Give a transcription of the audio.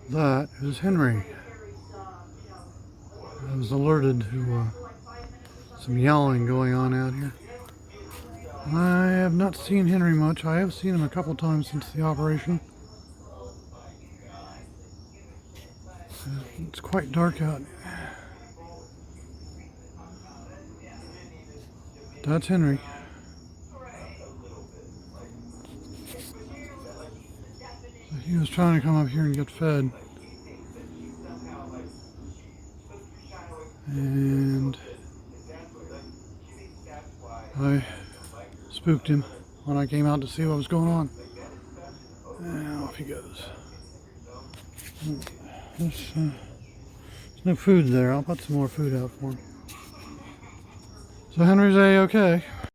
That is Henry. I was alerted to some yowling going on out here. I have not seen Henry much. I have seen him a couple times since the operation. It's quite dark out. That's Henry. He was trying to come up here and get fed. And I spooked him when I came out to see what was going on. And off he goes. There's no food there. I'll put some more food out for him. So Henry's A-okay.